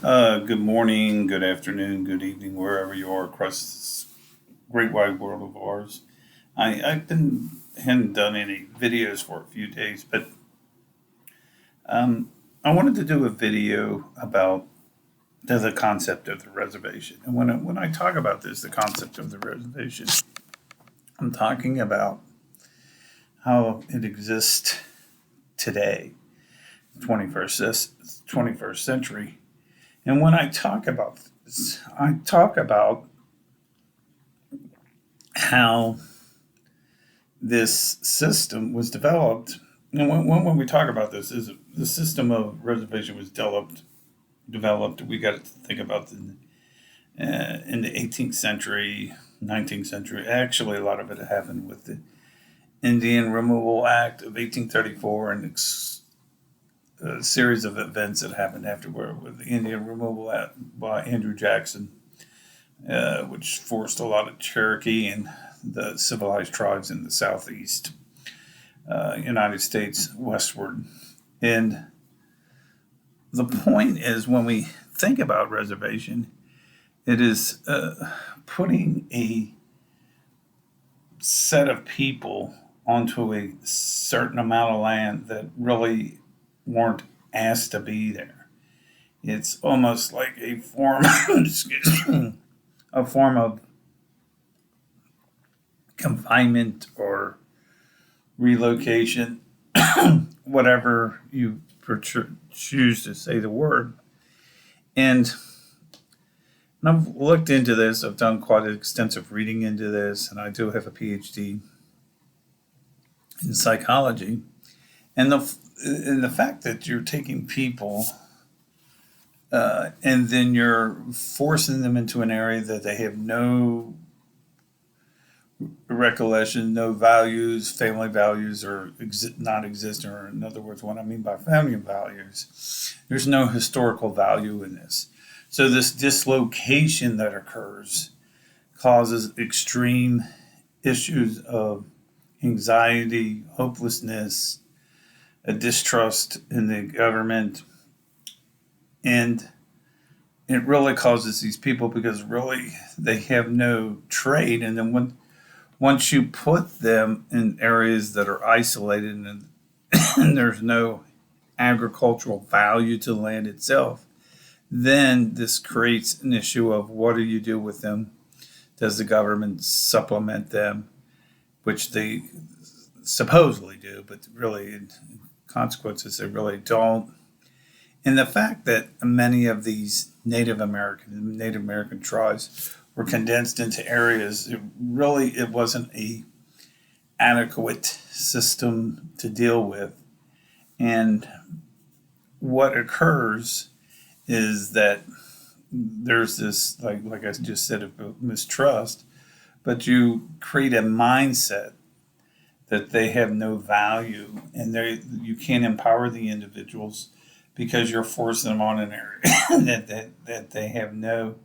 Good morning, good afternoon, good evening, wherever you are across this great wide world of ours. I've hadn't done any videos for a few days, but um, I wanted to do a video about the concept of the reservation. And when I talk about this, the concept of the reservation, I'm talking about how it exists today, 21st century. And when I talk about this, I talk about how this system was developed. And when we talk about this, is the system of reservation was developed. We got to think about in the 18th century, 19th century. Actually, a lot of it happened with the Indian Removal Act of 1834 and a series of events that happened afterward with the Indian Removal Act by Andrew Jackson, which forced a lot of Cherokee and the civilized tribes in the southeast United States westward. And the point is, when we think about reservation, it is putting a set of people onto a certain amount of land that really weren't asked to be there. It's almost like a form, excuse me, a form of confinement or relocation, whatever you choose to say the word. And I've looked into this. I've done quite extensive reading into this, and I do have a PhD in psychology. And the fact that you're taking people and then you're forcing them into an area that they have no recollection, no values, family values are not existent. Or in other words, what I mean by family values, there's no historical value in this. So this dislocation that occurs causes extreme issues of anxiety, hopelessness, a distrust in the government, and it really causes these people, because really they have no trade. And then once you put them in areas that are isolated and there's no agricultural value to the land itself, then this creates an issue of what do you do with them? Does the government supplement them, which they supposedly do, but really in consequences they really don't. And the fact that many of these Native American tribes were condensed into areas, it wasn't a adequate system to deal with. And what occurs is that there's this, like I just said, of mistrust, but you create a mindset that they have no value, and you can't empower the individuals because you're forcing them on an area that they have no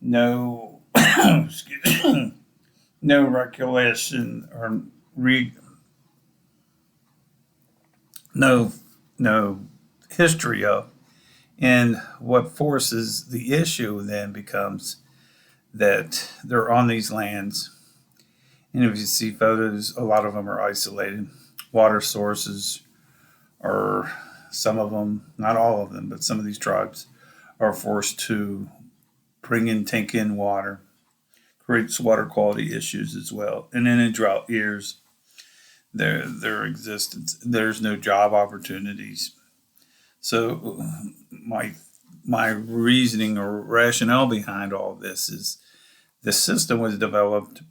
no recollection or no no history of. And what forces the issue then becomes that they're on these lands, and if you see photos, a lot of them are isolated. Water sources are, some of them, not all of them, but some of these tribes are forced to take in water, creates water quality issues as well. And then in drought years, their existence, there's no job opportunities. So my reasoning or rationale behind all this is the system was developed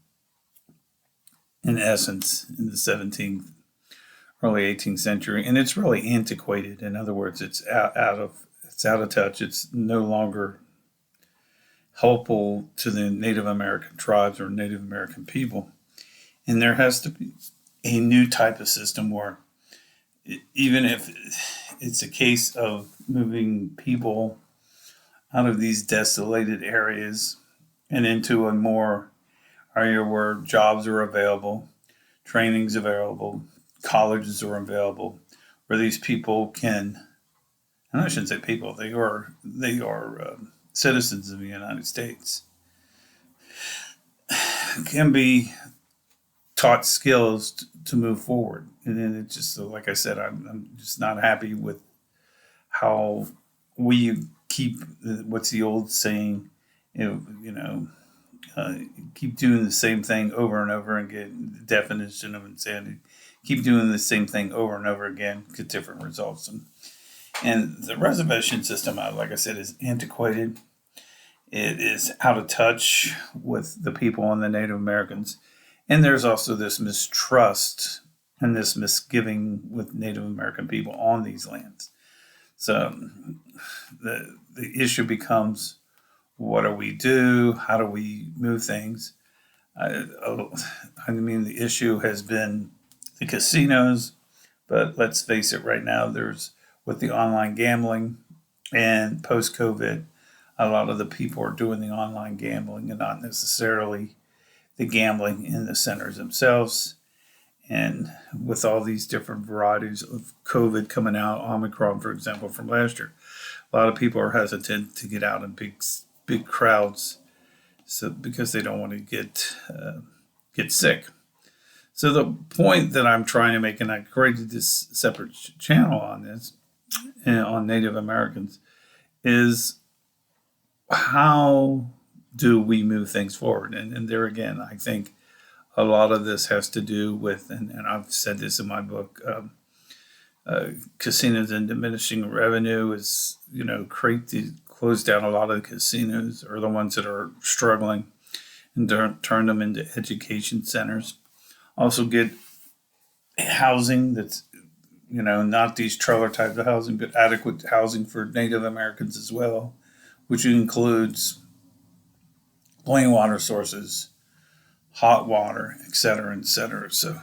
in essence in the 17th, early 18th century, and it's really antiquated. In other words, it's out of touch. It's no longer helpful to the Native American tribes or Native American people. And there has to be a new type of system where, even if it's a case of moving people out of these desolated areas and into a more area where jobs are available, training's available, colleges are available, where these people can and I shouldn't say people, they are citizens of the United States, can be taught skills to move forward. And then it just, like I said, I'm just not happy with how we keep, what's the old saying, you know, uh, keep doing the same thing over and over and get the definition of insanity. Keep doing the same thing over and over again, get different results. And the reservation system, like I said, is antiquated. It is out of touch with the people and the Native Americans. And there's also this mistrust and this misgiving with Native American people on these lands. So the issue becomes, what do we do? How do we move things? I mean, the issue has been the casinos, but let's face it, right now, there's with the online gambling and post COVID, a lot of the people are doing the online gambling and not necessarily the gambling in the centers themselves. And with all these different varieties of COVID coming out, Omicron, for example, from last year, a lot of people are hesitant to get out in big crowds, so because they don't want to get sick. So the point that I'm trying to make, and I created this separate channel on this, on Native Americans, is how do we move things forward? And there again, I think a lot of this has to do with, and I've said this in my book, casinos and diminishing revenue is, close down a lot of the casinos, or the ones that are struggling, and turn them into education centers. Also get housing that's, not these trailer type of housing, but adequate housing for Native Americans as well, which includes clean water sources, hot water, et cetera, et cetera. So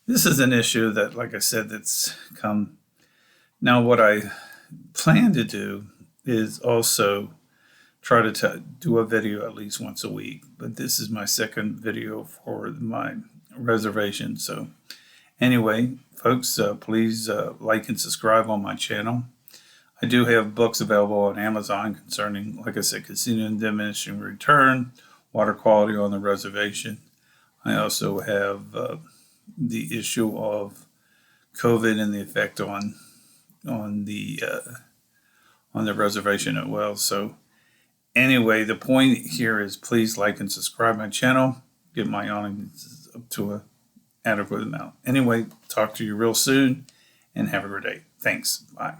this is an issue that, like I said, that's come. Now, what I plan to do is also try to do a video at least once a week, but this is my second video for my reservation. So anyway, folks, please like and subscribe on my channel. I do have books available on Amazon concerning, like I said, casino and diminishing return, water quality on the reservation. I also have the issue of COVID and the effect on the reservation as well. So anyway, the point here is please like and subscribe my channel. Get my audience up to an adequate amount. Anyway, talk to you real soon and have a great day. Thanks. Bye.